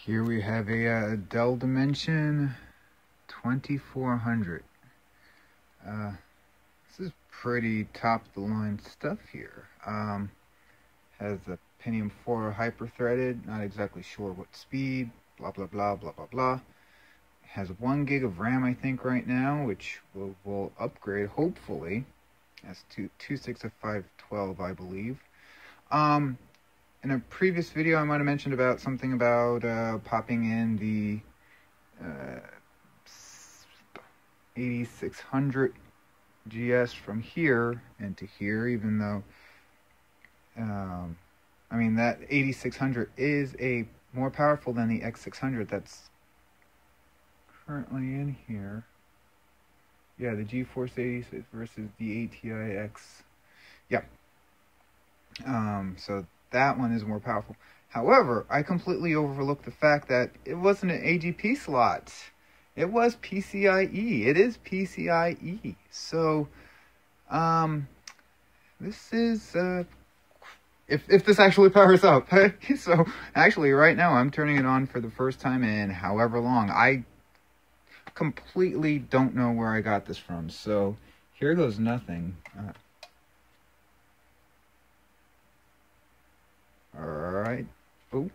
Here we have a Dell Dimension 2400. This is pretty top-of-the-line stuff here. Has a Pentium 4 hyper-threaded, not exactly sure what speed, blah, blah, blah, blah, blah, blah. Has 1 gig of RAM, I think, right now, which will upgrade, hopefully. That's 26512, I believe. In a previous video, I might have mentioned about something about popping in the 8600 GS from here into here, even though, I mean, that 8600 is more powerful than the X600 that's currently in here. Yeah, the GeForce 86 versus the ATI X. Yeah. So that one is more powerful. However, I completely overlooked the fact that it wasn't an AGP slot. It was PCIe. It is PCIe. So, this is, if this actually powers up. So, actually, right now, I'm turning it on for the first time in however long. I completely don't know where I got this from. So, here goes nothing. Alright. Oh.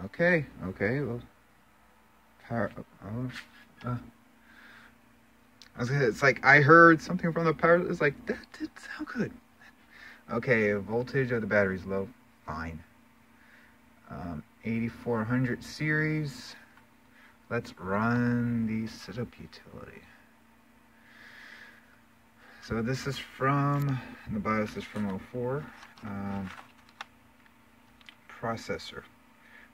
Okay. Well, power. It's like I heard something from the power. It's like, that didn't sound good. Okay, voltage of the battery's low. Fine. 8400 series. Let's run the setup utility. So this is from, the BIOS is from 04. Processor.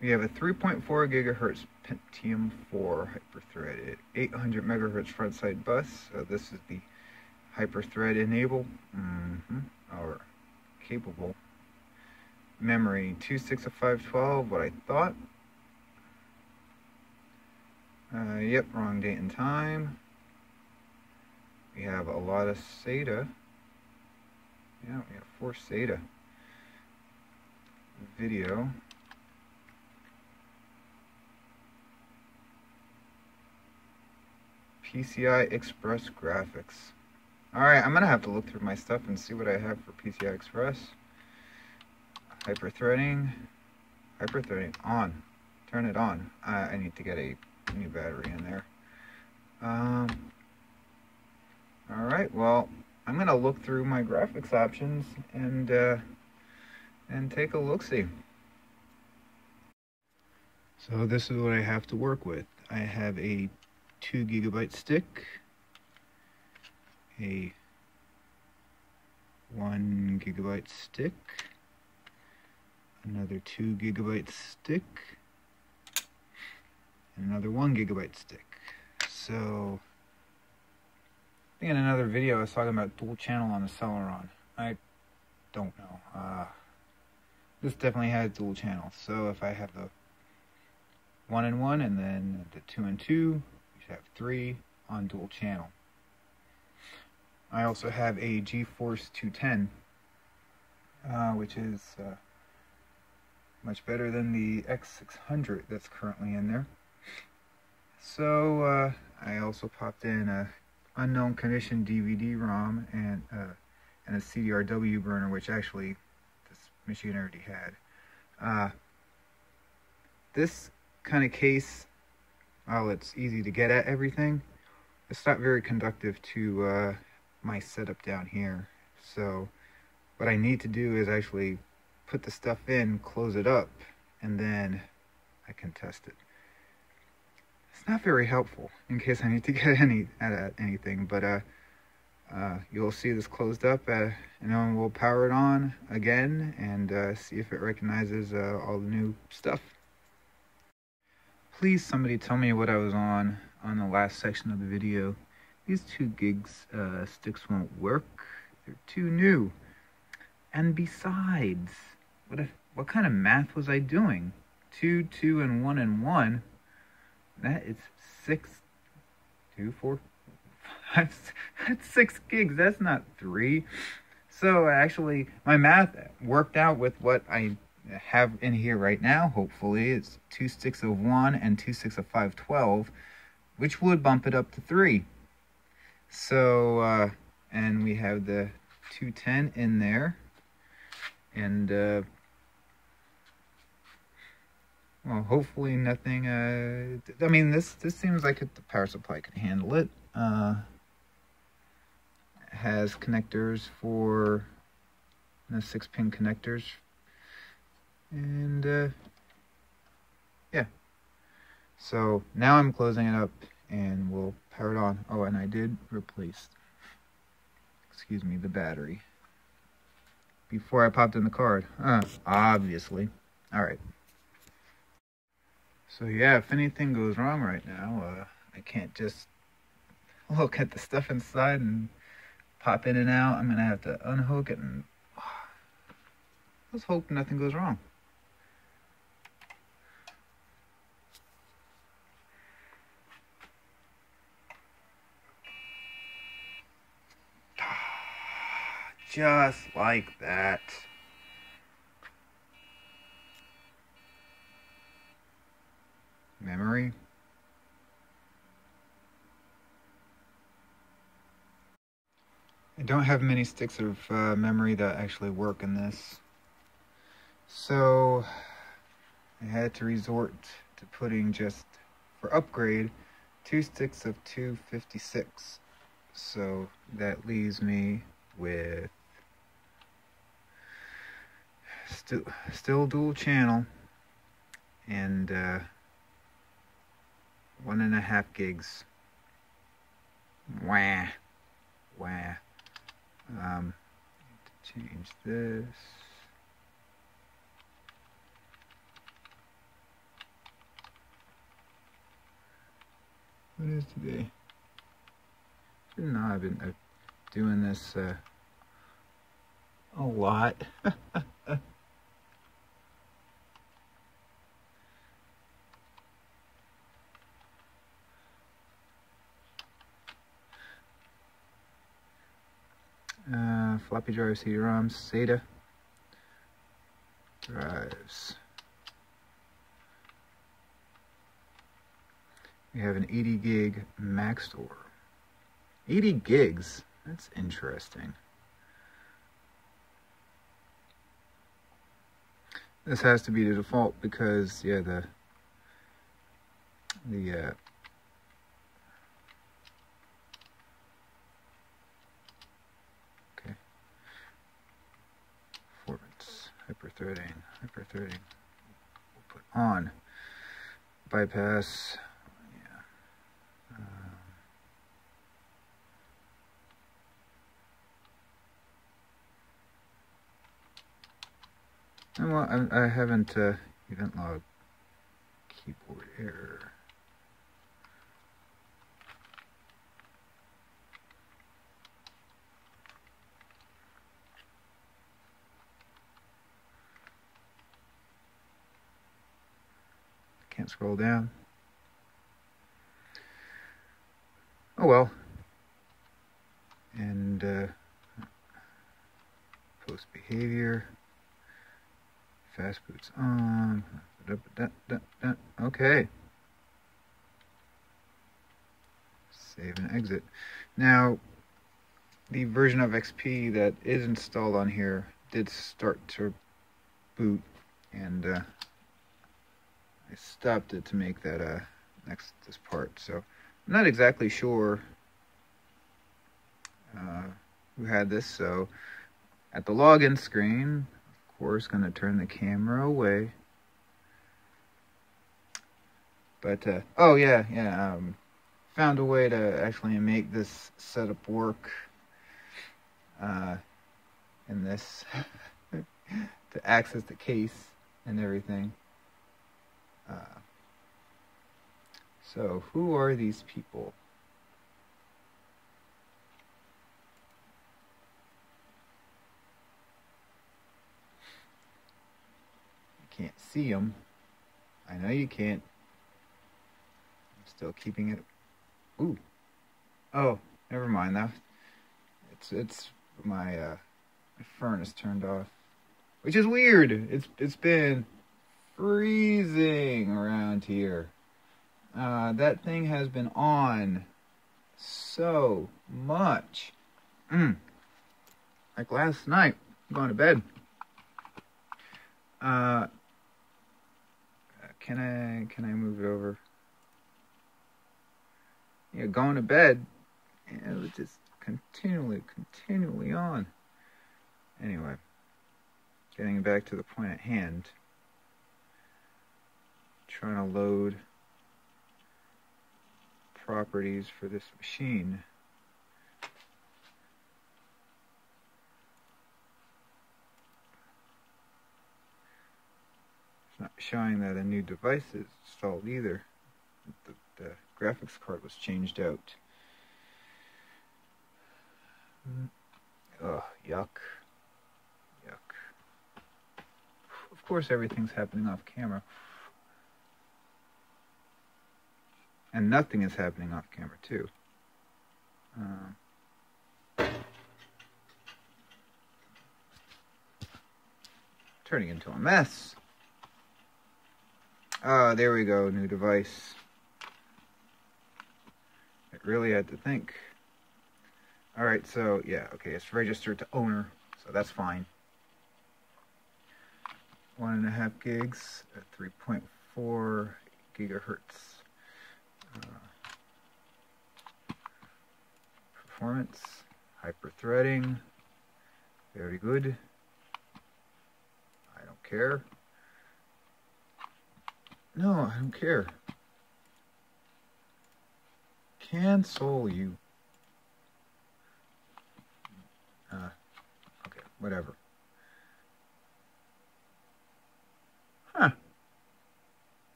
We have a 3.4 gigahertz Pentium 4 hyper-threaded, 800 megahertz front side bus. So this is the hyper-thread enable, or capable. Memory 26512, what I thought. Yep, wrong date and time. We have a lot of SATA. Yeah, we have 4 SATA. Video. PCI Express graphics. Alright, I'm gonna have to look through my stuff and see what I have for PCI Express. Hyper-threading on. Turn it on. I need to get a new battery in there. Alright, well, I'm gonna look through my graphics options and take a look-see. So this is what I have to work with. I have a 2 gigabyte stick, a 1 gigabyte stick, another 2 gigabyte stick, and another 1 gigabyte stick. So, I think in another video I was talking about dual channel on the Celeron. I don't know. This definitely has dual channel. So if I have the 1 and 1 and then the 2 and 2, you should have 3 on dual channel. I also have a GeForce 210, which is much better than the X600 that's currently in there. So I also popped in a unknown condition DVD-ROM and a CDRW burner, which actually this machine already had. This kind of case, while it's easy to get at everything, it's not very conductive to my setup down here. So what I need to do is actually put the stuff in, close it up, and then I can test it. It's not very helpful in case I need to get at anything, but you'll see this closed up, and then we'll power it on again and see if it recognizes all the new stuff. Please somebody tell me what I was on the last section of the video. These 2 gigs sticks won't work. They're too new. And besides, what kind of math was I doing? 2, 2, and 1 and 1. That is 6, 2, 4, 5. That's 6 gigs. That's not 3. So actually, my math worked out with what I have in here right now, hopefully, it's 2 sticks of 1 and 2 sticks of 512, which would bump it up to 3. So, and we have the 210 in there, and well, hopefully nothing. I mean, this seems like the power supply could handle it. It has connectors for 6-pin connectors, and yeah. So now I'm closing it up, and we'll power it on. Oh, and I did replace, excuse me, the battery before I popped in the card. Obviously. All right. So yeah, if anything goes wrong right now, I can't just look at the stuff inside and pop in and out. I'm gonna have to unhook it, and let's hope nothing goes wrong. Just like that. Memory. I don't have many sticks of memory that actually work in this, so I had to resort to putting, just for upgrade, 2 sticks of 256. So that leaves me with still dual channel and 1.5 gigs. Wah. Change this. What is today? No, I've been doing this a lot. Floppy drives, CD-ROMs, SATA drives. We have an 80 gig Mac store. 80 gigs, that's interesting. This has to be the default because, yeah, the okay, performance, hyperthreading, we'll put on, bypass, yeah, well, I haven't event log, keyboard error. Can't scroll down. Oh well. And post behavior. Fast boots on. Okay. Save and exit. Now, the version of XP that is installed on here did start to boot, and I stopped it to make that this part. So I'm not exactly sure who had this. So at the login screen, of course, going to turn the camera away. But oh yeah, found a way to actually make this setup work in this to access the case and everything. So who are these people? You can't see them. I know you can't. I'm still keeping it. Ooh. Oh, never mind. Now it's my my furnace turned off. which is weird. It's been freezing around here. That thing has been on so much. Like last night, I'm going to bed. Can I move it over? Yeah, going to bed, and it was just continually on. Anyway, getting back to the point at hand. Trying to load properties for this machine. It's not showing that a new device is installed either. The graphics card was changed out. Oh, yuck. Of course everything's happening off camera. And nothing is happening off camera too. Turning into a mess. There we go, new device. It really had to think. Alright, so yeah, okay, it's registered to owner, so that's fine. 1.5 gigs at 3.4 gigahertz. Performance, hyper-threading, very good. I don't care. No, I don't care. Cancel you. Okay, whatever. Huh.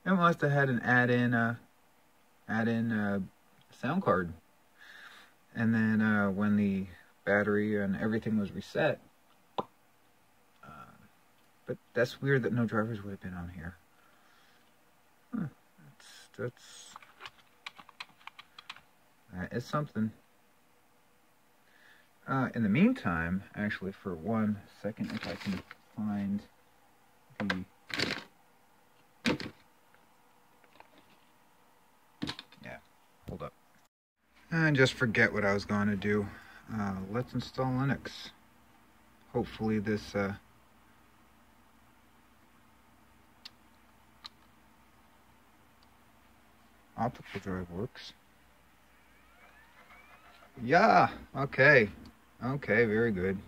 It must have had an add-in sound card. And then when the battery and everything was reset, but that's weird that no drivers would have been on here. Huh. That is something. In the meantime, actually, for 1 second, if I can find the... Yeah, hold up. And just forget what I was going to do. Let's install Linux. Hopefully this optical drive works. Yeah, okay. Okay, very good.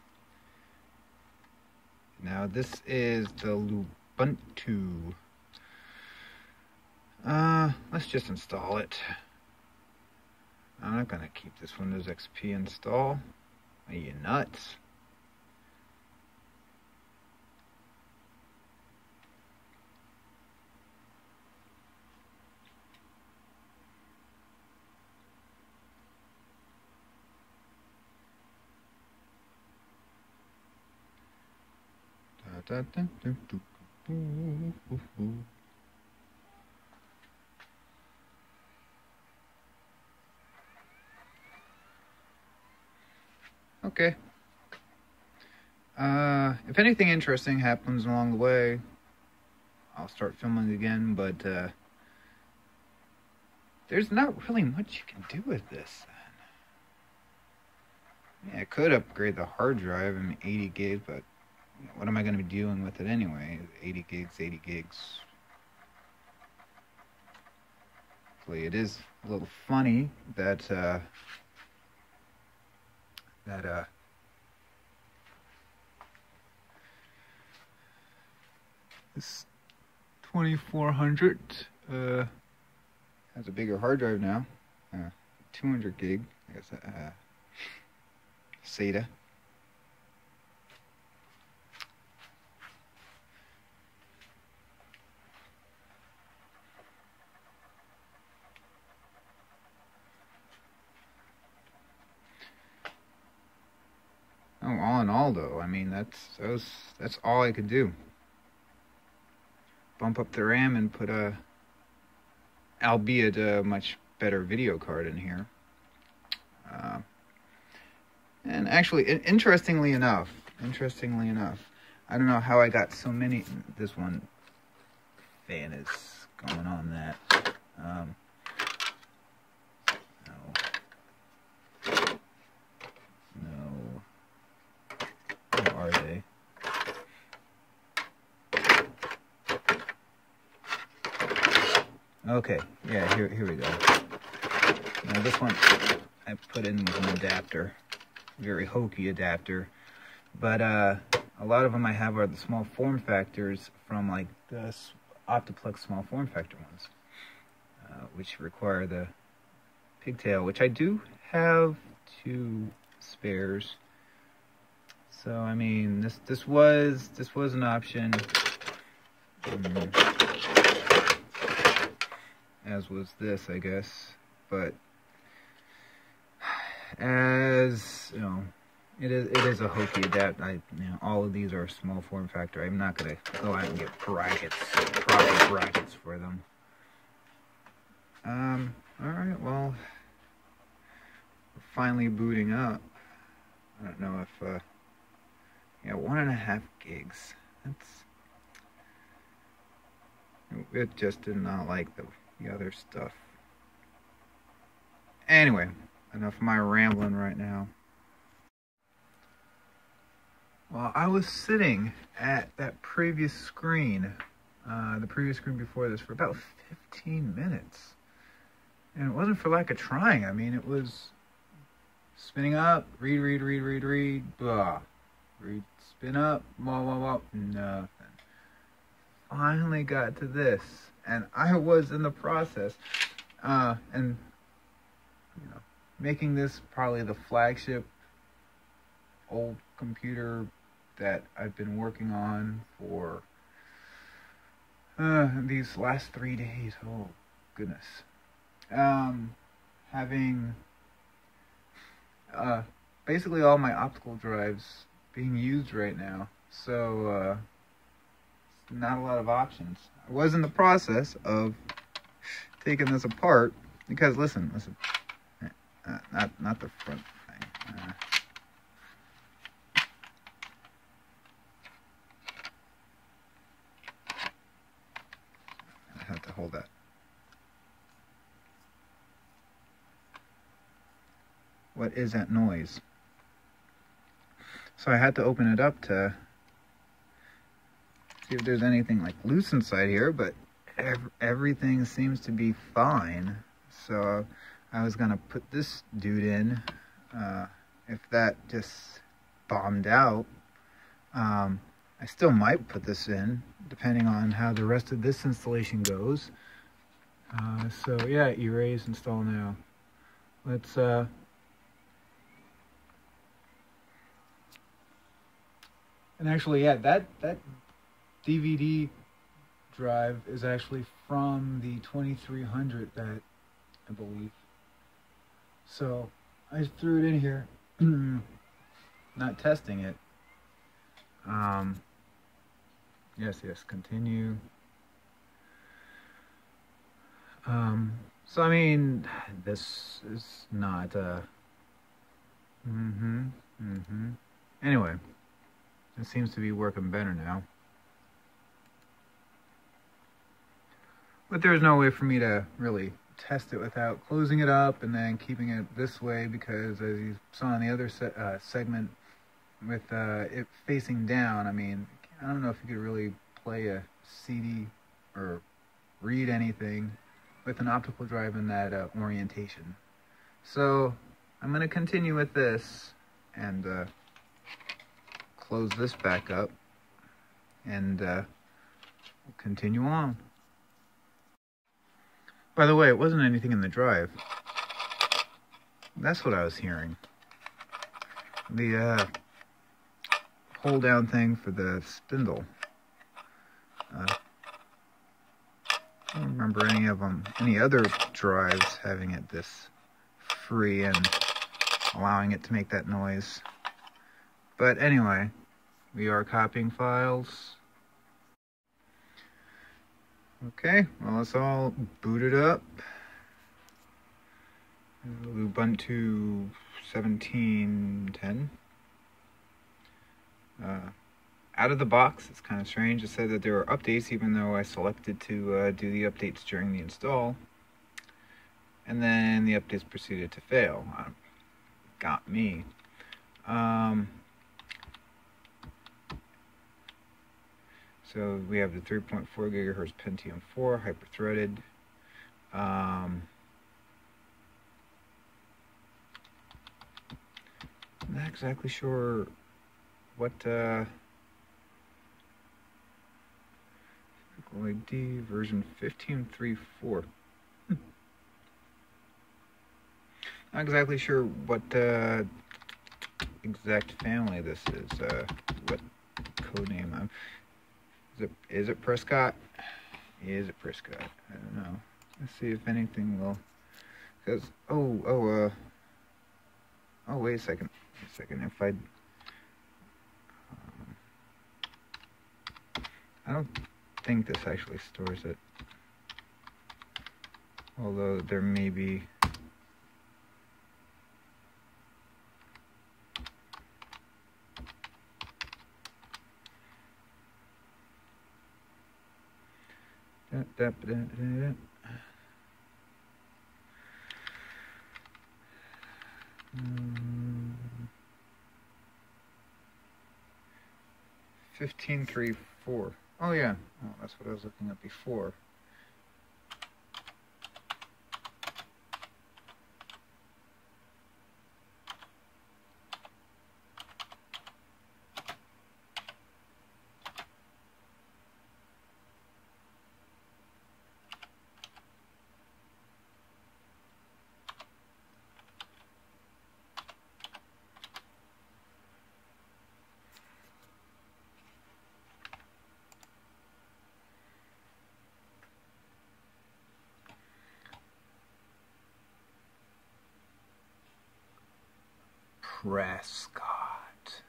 Now this is the Ubuntu. Let's just install it. I'm not gonna keep this Windows XP install. Are you nuts? Okay. If anything interesting happens along the way, I'll start filming again, but there's not really much you can do with this. Yeah, I could upgrade the hard drive, 80 gigs, but what am I going to be doing with it anyway? 80 gigs. Actually, it is a little funny that this 2400 has a bigger hard drive now, 200 gig, I guess, SATA. Oh, all in all, though, I mean, that's all I could do. Bump up the RAM and put albeit a much better video card in here. And actually, interestingly enough, interestingly enough. I don't know how I got so many. This one fan is going on that. No. Where are they? Okay, yeah, here we go. Now this one I put in with an adapter, very hokey adapter, but a lot of them I have are the small form factors from like the Optiplex small form factor ones, which require the pigtail, which I do have 2 spares. So I mean, this was an option, as was this, I guess. But as you know, it is a hokey adapt. All of these are small form factor. I'm not gonna go out and get brackets, proper brackets for them. All right, well, we're finally booting up. I don't know if yeah, 1.5 gigs. It just did not like the other stuff. Anyway, enough of my rambling right now. Well, I was sitting at that previous screen, the previous screen before this, for about 15 minutes. And it wasn't for lack of trying. I mean, it was spinning up, read, blah. Read, spin up, blah, nothing. Finally got to this. And I was in the process, and you know, making this probably the flagship old computer that I've been working on for these last 3 days. Oh goodness. Having basically all my optical drives being used right now, so not a lot of options. I was in the process of taking this apart because listen, not the front thing. I have to hold that. What is that noise? So I had to open it up to see if there's anything like loose inside here, but everything seems to be fine. So I was gonna put this dude in. If that just bombed out, I still might put this in, depending on how the rest of this installation goes. So yeah, erase, install now. Let's and actually, yeah, that DVD drive is actually from the 2300, that I believe. So I threw it in here, not testing it. Yes, continue. So I mean, this is not anyway, it seems to be working better now. But there's no way for me to really test it without closing it up and then keeping it this way, because as you saw in the other segment with it facing down, I mean, I don't know if you could really play a CD or read anything with an optical drive in that orientation. So I'm going to continue with this and close this back up and we'll continue on. By the way, it wasn't anything in the drive. That's what I was hearing. The hold down thing for the spindle. I don't remember any other drives having it this free and allowing it to make that noise. But anyway, we are copying files. Okay, well, it's all booted up. Ubuntu 17.10. Out of the box, it's kind of strange. It said that there were updates, even though I selected to do the updates during the install. And then the updates proceeded to fail. Got me. So we have the 3.4 gigahertz Pentium 4 hyper-threaded. I'm not exactly sure what ID version 15.3.4. Not exactly sure what exact family this is. What code name? Is it Prescott? Is it Prescott? I don't know. Let's see if anything will. Because oh wait a second. If I don't think this actually stores it. Although there may be. $15.3.4. Oh yeah, that's what I was looking at before. Prescott,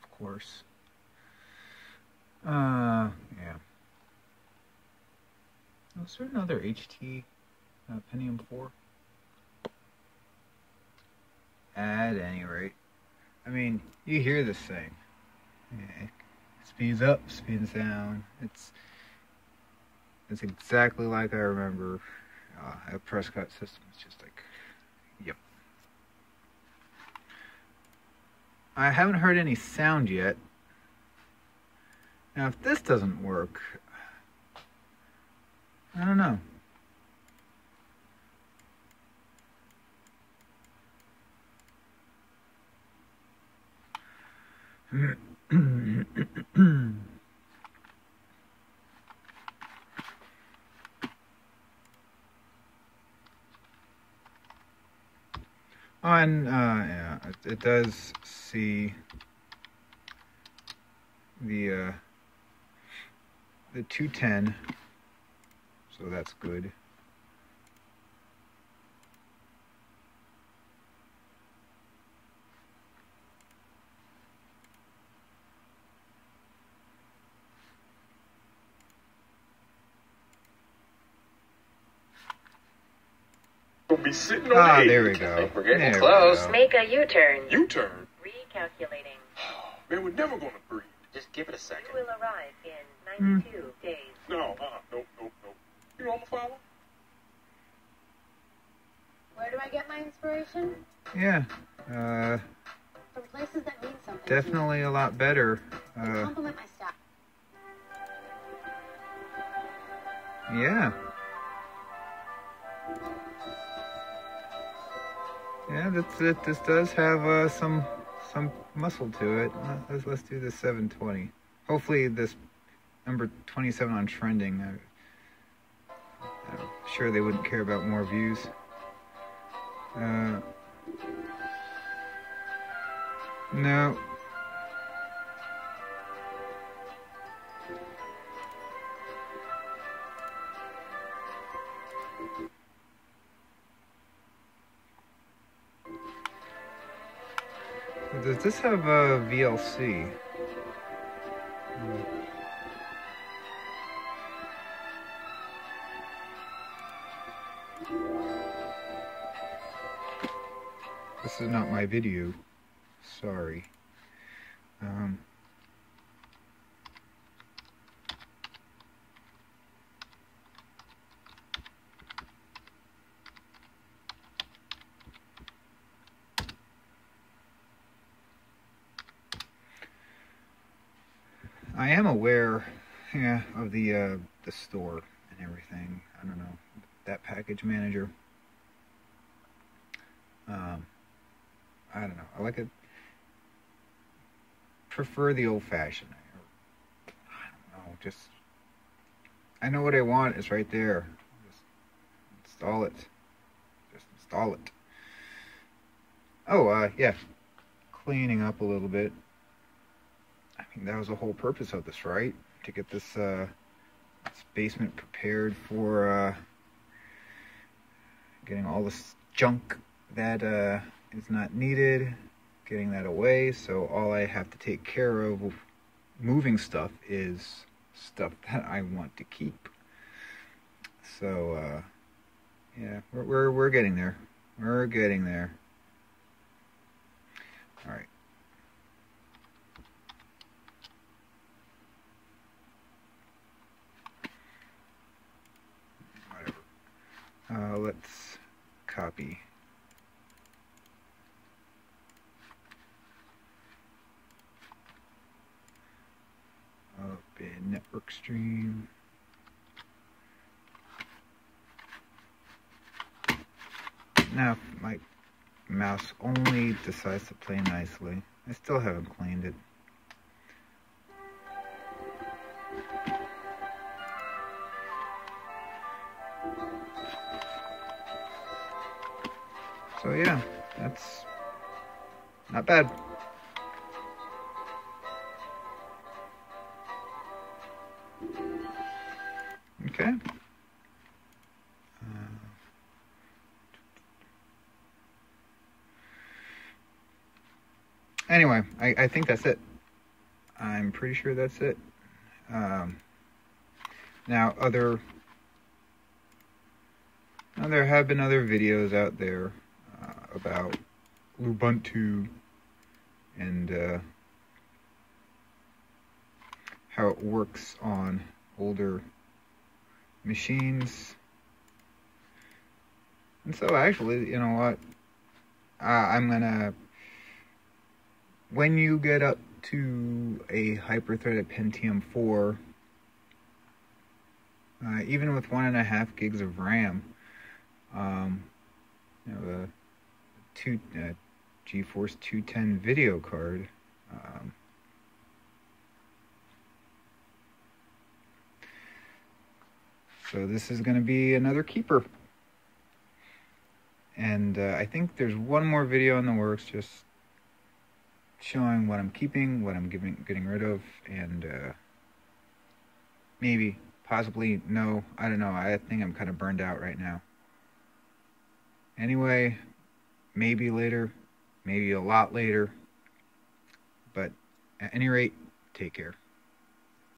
of course. Yeah. Was there another HT Pentium 4? At any rate, I mean, you hear this thing. Yeah. Speeds up, speeds down. It's exactly like I remember a Prescott system. It's just like, yep. I haven't heard any sound yet. Now, if this doesn't work, I don't know. Oh, and yeah, it does see the 210, so that's good. Be sitting on there we go. We're getting there close. Make a U-turn. U-turn? Recalculating. Man, we're never gonna breathe. Just give it a second. You will arrive in 92 days. No, nope. You know I'm a follower? Where do I get my inspiration? Yeah. From places that mean something. Definitely a lot better. Compliment my staff. Yeah. Yeah, that's it. This does have some muscle to it. Let's do the 720. Hopefully this number 27 on trending. I'm sure they wouldn't care about more views. No. Does this have a VLC? This is not my video. Sorry. I am aware, yeah, of the store and everything. I don't know, that package manager. I don't know. I like it. Prefer the old-fashioned. I don't know. Just I know what I want. It's right there. Just install it. Just install it. Oh, yeah. Cleaning up a little bit. I mean, that was the whole purpose of this, right? To get this, this basement prepared for getting all this junk that is not needed, getting that away. So all I have to take care of moving stuff is stuff that I want to keep. So yeah, we're getting there. We're getting there. All right. Let's copy. Up in network stream. Now, if my mouse only decides to play nicely. I still haven't cleaned it. So yeah, that's not bad. Okay. Anyway, I think that's it. I'm pretty sure that's it. Now, there have been other videos out there about Ubuntu and how it works on older machines. And so actually, you know what? I'm gonna, when you get up to a hyper-threaded Pentium 4, even with 1.5 gigs of RAM, you know, the GeForce 210 video card, so this is going to be another keeper. And I think there's one more video in the works, just showing what I'm keeping, what I'm getting rid of, and maybe, possibly, no, I don't know. I think I'm kind of burned out right now. Anyway, maybe later, maybe a lot later, but at any rate, take care.